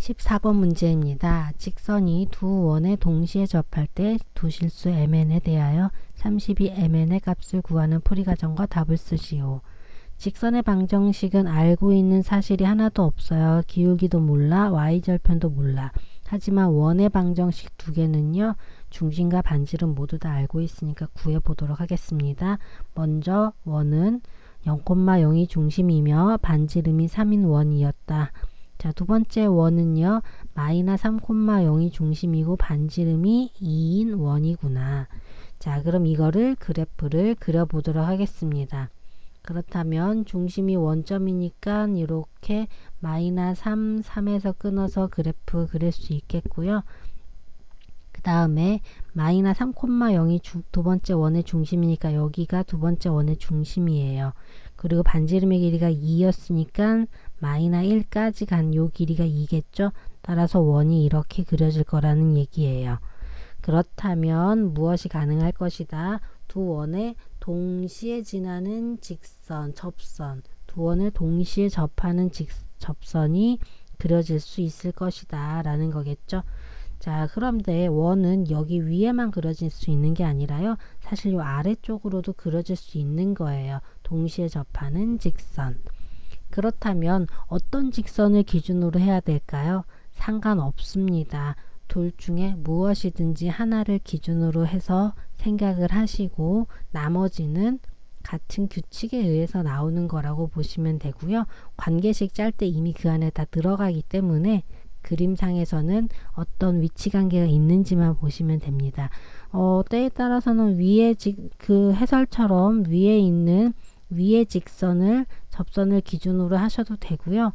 14번 문제입니다. 직선이 두 원에 동시에 접할 때 두 실수 mn에 대하여 32mn의 값을 구하는 풀이과정과 답을 쓰시오. 직선의 방정식은 알고 있는 사실이 하나도 없어요. 기울기도 몰라, y절편도 몰라. 하지만 원의 방정식 두 개는요, 중심과 반지름 모두 다 알고 있으니까 구해보도록 하겠습니다. 먼저 원은 0,0이 중심이며 반지름이 3인 원이었다. 자, 두 번째 원은요, -3,0이 중심이고 반지름이 2인 원이구나. 자, 그럼 이거를 그래프를 그려보도록 하겠습니다. 그렇다면 중심이 원점이니까 이렇게 -3, 3에서 끊어서 그래프 그릴 수 있겠고요. 그 다음에 -3,0이 두 번째 원의 중심이니까 여기가 두 번째 원의 중심이에요. 그리고 반지름의 길이가 2였으니까 -1까지 간 요 길이가 2겠죠. 따라서 원이 이렇게 그려질 거라는 얘기예요. 그렇다면 무엇이 가능할 것이다? 두 원에 동시에 지나는 직선, 접선, 두 원을 동시에 접하는 접선이 그려질 수 있을 것이다 라는 거겠죠. 자, 그런데 원은 여기 위에만 그려질 수 있는 게 아니라요, 사실 이 아래쪽으로도 그려질 수 있는 거예요. 동시에 접하는 직선. 그렇다면 어떤 직선을 기준으로 해야 될까요? 상관없습니다. 둘 중에 무엇이든지 하나를 기준으로 해서 생각을 하시고 나머지는 같은 규칙에 의해서 나오는 거라고 보시면 되고요. 관계식 짤 때 이미 그 안에 다 들어가기 때문에 그림상에서는 어떤 위치관계가 있는지만 보시면 됩니다. 때에 따라서는 그 해설처럼 위에 있는 위의 직선을 접선을 기준으로 하셔도 되고요.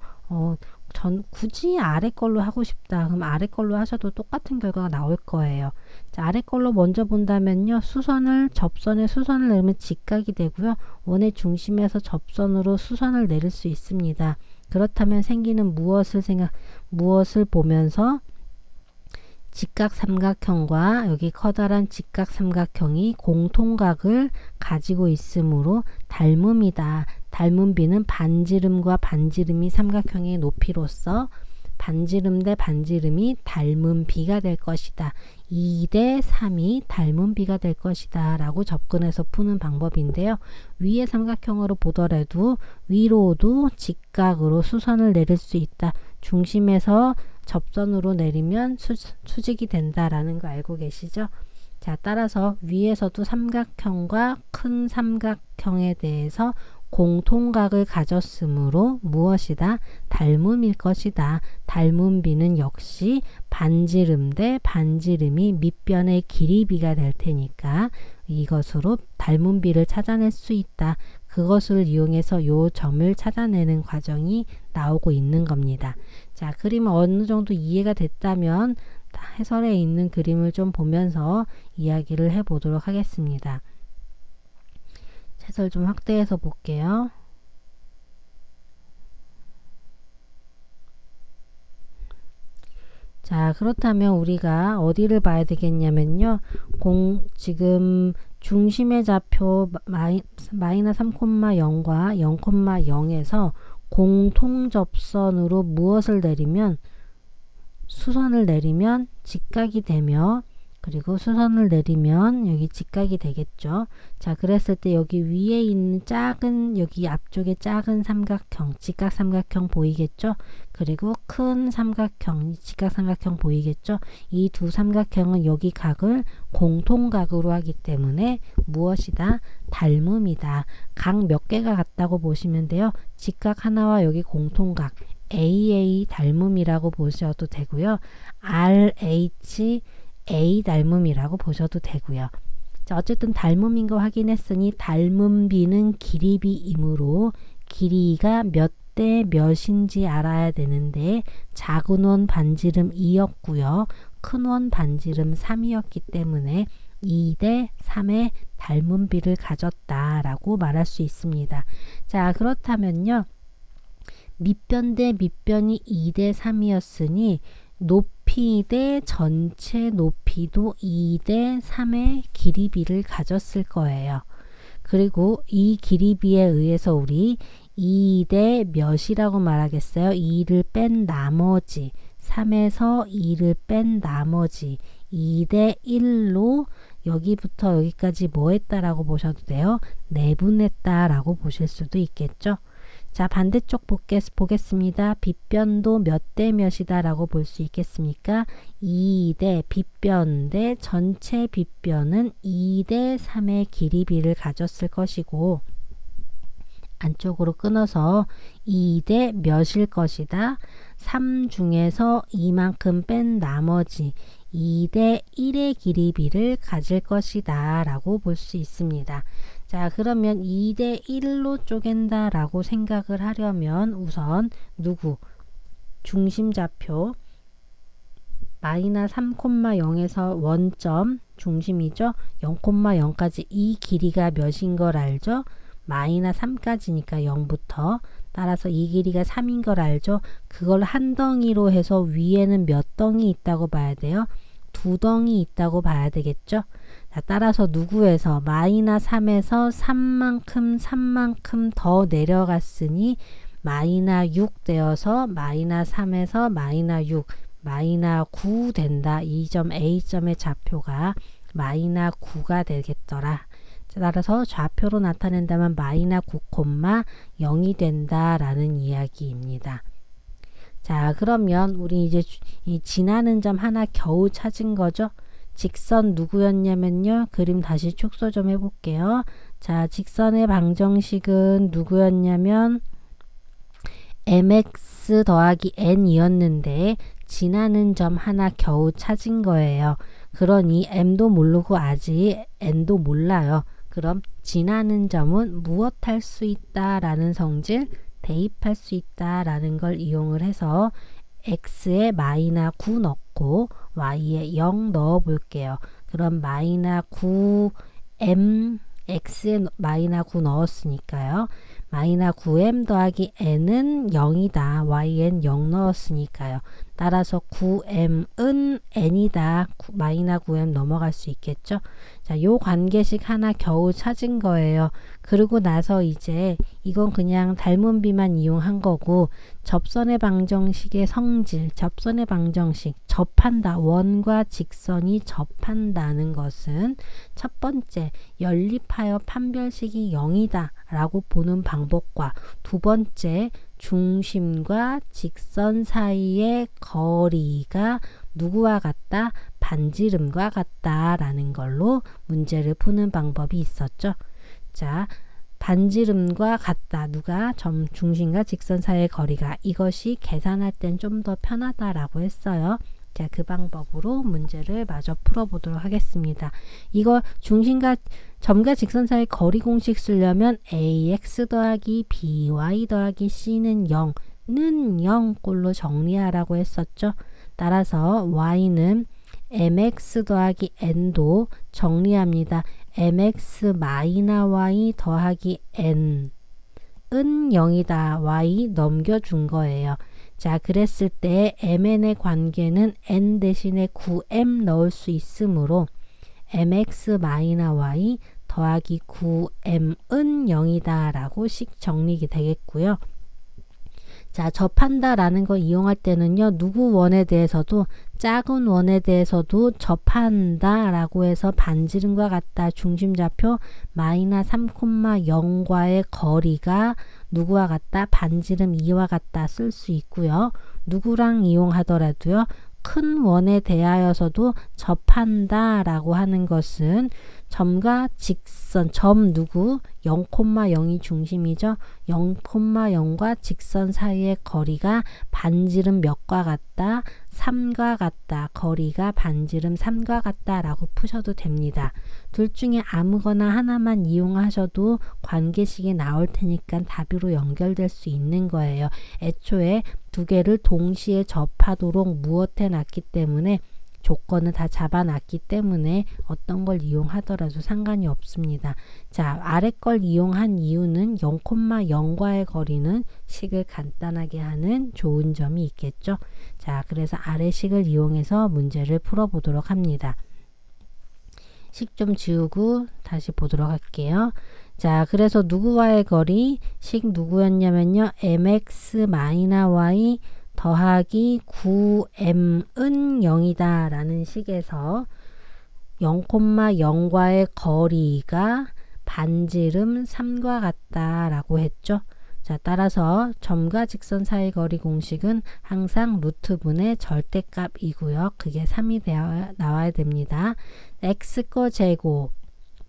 굳이 아래 걸로 하고 싶다. 그럼 아래 걸로 하셔도 똑같은 결과가 나올 거예요. 자, 아래 걸로 먼저 본다면요. 접선에 수선을 내리면 직각이 되고요. 원의 중심에서 접선으로 수선을 내릴 수 있습니다. 그렇다면 생기는 무엇을 보면서 직각 삼각형과 여기 커다란 직각 삼각형이 공통각을 가지고 있으므로 닮음이다. 닮은 비는 반지름과 반지름이 삼각형의 높이로서 반지름 대 반지름이 닮은 비가 될 것이다. 2대 3이 닮은 비가 될 것이다 라고 접근해서 푸는 방법인데요. 위의 삼각형으로 보더라도 위로도 직각으로 수선을 내릴 수 있다. 중심에서 접선으로 내리면 수직이 된다라는 거 알고 계시죠? 자, 따라서 위에서도 삼각형과 큰 삼각형에 대해서 공통각을 가졌으므로 무엇이다? 닮음일 것이다. 닮은 비는 역시 반지름 대 반지름이 밑변의 길이비가 될 테니까 이것으로 닮은 비를 찾아낼 수 있다. 그것을 이용해서 요 점을 찾아내는 과정이 나오고 있는 겁니다. 자, 그림 어느 정도 이해가 됐다면 해설에 있는 그림을 좀 보면서 이야기를 해보도록 하겠습니다. 해설 좀 확대해서 볼게요. 자, 그렇다면 우리가 어디를 봐야 되겠냐면요. 지금 중심의 좌표 -3,0과 0,0에서 공통접선으로 무엇을 내리면 수선을 내리면 직각이 되며 그리고 수선을 내리면 여기 직각이 되겠죠. 자, 그랬을 때 여기 위에 있는 여기 앞쪽에 작은 삼각형, 직각 삼각형 보이겠죠? 그리고 큰 삼각형, 직각 삼각형 보이겠죠? 이 두 삼각형은 여기 각을 공통각으로 하기 때문에 무엇이다? 닮음이다. 각 몇 개가 같다고 보시면 돼요. 직각 하나와 여기 공통각, AA 닮음이라고 보셔도 되고요. RH A 닮음이라고 보셔도 되고요. 자, 어쨌든 닮음인 거 확인했으니 닮은 비는 길이비이므로 길이가 몇 대 몇인지 알아야 되는데 작은 원 반지름 2였고요. 큰 원 반지름 3이었기 때문에 2대 3의 닮은 비를 가졌다라고 말할 수 있습니다. 자, 그렇다면요. 밑변 대 밑변이 2대 3이었으니 높이 대 전체 높이도 2대 3의 길이비를 가졌을 거예요. 그리고 이 길이비에 의해서 우리 2대 몇이라고 말하겠어요? 2를 뺀 나머지 3에서 2를 뺀 나머지 2대 1로 여기부터 여기까지 뭐 했다라고 보셔도 돼요. 내분했다라고 보실 수도 있겠죠. 자, 반대쪽 보겠습니다. 빗변도 몇 대 몇이다 라고 볼 수 있겠습니까? 2대 빗변 대 전체 빗변은 2대 3의 길이비를 가졌을 것이고, 안쪽으로 끊어서 2대 몇일 것이다. 3 중에서 이만큼 뺀 나머지 2대 1의 길이비를 가질 것이다 라고 볼 수 있습니다. 자, 그러면 2대 1로 쪼갠다 라고 생각을 하려면 우선 중심좌표 마이너스 3,0에서 원점 중심이죠. 0,0까지 이 길이가 몇인 걸 알죠? 마이너스 3까지니까 0부터 따라서 이 길이가 3인 걸 알죠? 그걸 한 덩이로 해서 위에는 몇 덩이 있다고 봐야 돼요? 2덩이 있다고 봐야 되겠죠? 자, 따라서 누구에서 마이너스 3에서 3만큼 더 내려갔으니 마이너스 6 되어서 마이너스 3에서 마이너스 6, 마이너스 9 된다. 이 점 A점의 좌표가 마이너스 9가 되겠더라. 따라서 좌표로 나타낸다면 마이너스 9,0이 된다라는 이야기입니다. 자, 그러면 우리 이제 이 지나는 점 하나 겨우 찾은 거죠. 직선 누구였냐면요. 그림 다시 축소 좀 해볼게요. 자, 직선의 방정식은 누구였냐면 mx 더하기 n이었는데 지나는 점 하나 겨우 찾은 거예요. 그러니 m도 모르고 아직 n도 몰라요. 그럼 지나는 점은 무엇할 수 있다라는 성질, 대입할 수 있다라는 걸 이용을 해서 x에 마이너스 9 넣고 y에 0 넣어 볼게요. 그럼 마이너스 9m x에 마이너스 9 넣었으니까요. 마이너스 9m 더하기 n은 0이다. y엔 0 넣었으니까요. 따라서 9m은 n이다. 마이너스 9m 넘어갈 수 있겠죠. 자, 요 관계식 하나 겨우 찾은 거예요. 그러고 나서 이제 이건 그냥 닮은 비만 이용한 거고, 접선의 방정식의 성질, 접선의 방정식, 접한다. 원과 직선이 접한다는 것은 첫 번째, 연립하여 판별식이 0이다 라고 보는 방법과 두 번째, 중심과 직선 사이의 거리가 누구와 같다? 반지름과 같다 라는 걸로 문제를 푸는 방법이 있었죠. 자, 반지름과 같다. 누가? 중심과 직선 사이의 거리가. 이것이 계산할 땐 좀 더 편하다라고 했어요. 자, 그 방법으로 문제를 마저 풀어보도록 하겠습니다. 이거 중심과 점과 직선 사이의 거리 공식 쓰려면 ax 더하기 by 더하기 c는 0는 0꼴로 정리하라고 했었죠. 따라서 y는 mx 더하기 n도 정리합니다. mx 마이너스 y 더하기 n은 0이다. y 넘겨준 거예요. 자, 그랬을 때 mn의 관계는 n 대신에 9m 넣을 수 있으므로 mx 마이너스 y 더하기 9m은 0이다 라고 식 정리가 되겠고요. 자, 접한다 라는 거 이용할 때는요, 누구 원에 대해서도, 작은 원에 대해서도 접한다 라고 해서 반지름과 같다, 중심좌표 마이너스 3,0과의 거리가 누구와 같다, 반지름 2와 같다 쓸 수 있고요. 누구랑 이용하더라도요, 큰 원에 대하여서도 접한다 라고 하는 것은 점과 직선, 점 누구? 0,0이 중심이죠. 0,0과 직선 사이의 거리가 반지름 몇과 같다? 3과 같다. 거리가 반지름 3과 같다 라고 푸셔도 됩니다. 둘 중에 아무거나 하나만 이용하셔도 관계식이 나올 테니까 답으로 연결될 수 있는 거예요. 애초에 두 개를 동시에 접하도록 무엇해 놨기 때문에 조건을 다 잡아놨기 때문에 어떤 걸 이용하더라도 상관이 없습니다. 자, 아래 걸 이용한 이유는 0,0과의 거리는 식을 간단하게 하는 좋은 점이 있겠죠. 자, 그래서 아래 식을 이용해서 문제를 풀어보도록 합니다. 식 좀 지우고 다시 보도록 할게요. 자, 그래서 누구와의 거리? 식 누구였냐면요. mx-y 더하기 9m은 0이다 라는 식에서 0,0과의 거리가 반지름 3과 같다 라고 했죠. 자, 따라서 점과 직선 사이 거리 공식은 항상 루트분의 절대값이고요. 그게 3이 나와야 됩니다. x거 제곱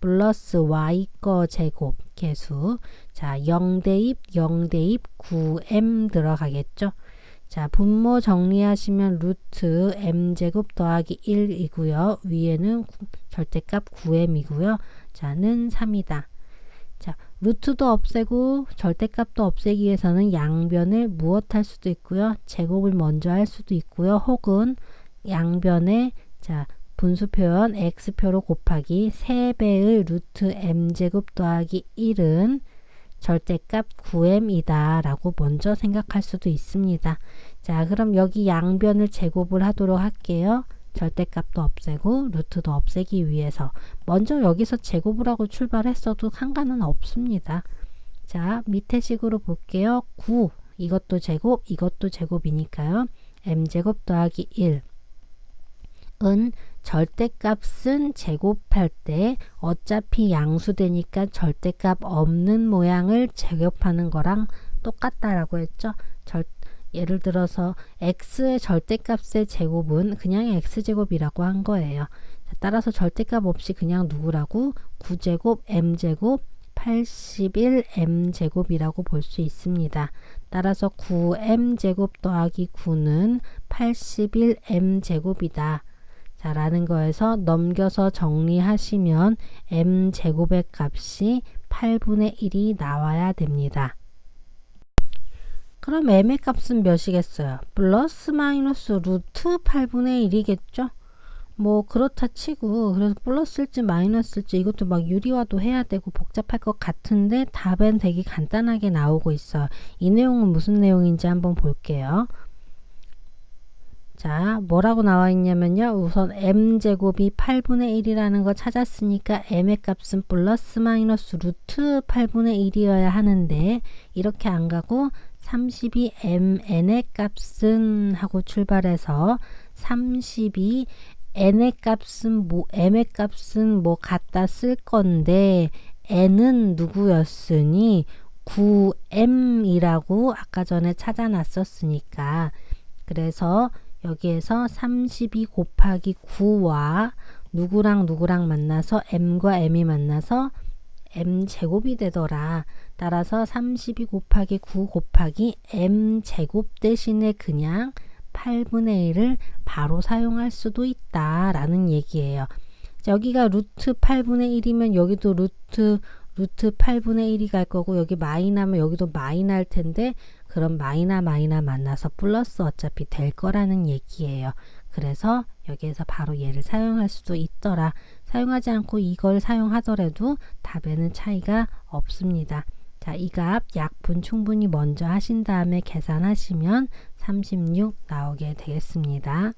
플러스 y거 제곱 계수. 자, 0대입 0대입 9m 들어가겠죠. 자, 분모 정리하시면 루트 m제곱 더하기 1이고요. 위에는 절대값 9m이고요. 자는 3이다. 자, 루트도 없애고 절대값도 없애기 위해서는 양변을 무엇할 수도 있고요. 제곱을 먼저 할 수도 있고요. 혹은 양변에 자 분수 표현 x표로 곱하기 3배의 루트 m제곱 더하기 1은 절대값 9m이다 라고 먼저 생각할 수도 있습니다. 자, 그럼 여기 양변을 제곱을 하도록 할게요. 절대값도 없애고 루트도 없애기 위해서 먼저 여기서 제곱을 하고 출발했어도 상관은 없습니다. 자, 밑에 식으로 볼게요. 9 이것도 제곱 이것도 제곱이니까요. m제곱 더하기 1은 절대값은 제곱할 때 어차피 양수되니까 절대값 없는 모양을 제곱하는 거랑 똑같다라고 했죠. 예를 들어서 x의 절대값의 제곱은 그냥 x제곱이라고 한 거예요. 따라서 절대값 없이 그냥 누구라고 9제곱 m제곱 81m제곱이라고 볼 수 있습니다. 따라서 9m제곱 더하기 9는 81m제곱이다. 자, 라는 거에서 넘겨서 정리하시면 m제곱의 값이 8분의 1이 나와야 됩니다. 그럼 m의 값은 몇이겠어요? 플러스 마이너스 루트 8분의 1이겠죠? 뭐 그렇다 치고 그래서 플러스일지 마이너스일지 이것도 막 유리화도 해야 되고 복잡할 것 같은데 답은 되게 간단하게 나오고 있어요. 이 내용은 무슨 내용인지 한번 볼게요. 자, 뭐라고 나와 있냐면요. 우선 m제곱이 8분의 1이라는 거 찾았으니까 m의 값은 플러스 마이너스 루트 8분의 1이어야 하는데 이렇게 안 가고 32mn의 값은 하고 출발해서 32 n의 값은 m의 값은 뭐 갖다 쓸 건데 n은 누구였으니 9m이라고 아까 전에 찾아놨었으니까 그래서 여기에서 32 곱하기 9와 누구랑 누구랑 만나서 m과 m이 만나서 m제곱이 되더라. 따라서 32 곱하기 9 곱하기 m제곱 대신에 그냥 8분의 1을 바로 사용할 수도 있다 라는 얘기예요. 자, 여기가 루트 8분의 1이면 여기도 루트 8분의 1이 갈 거고 여기 마이너면 여기도 마이너 할 텐데 그럼 마이너 만나서 플러스 어차피 될 거라는 얘기예요. 그래서 여기에서 바로 얘를 사용할 수도 있더라. 사용하지 않고 이걸 사용하더라도 답에는 차이가 없습니다. 자, 이 값 약분 충분히 먼저 하신 다음에 계산하시면 36 나오게 되겠습니다.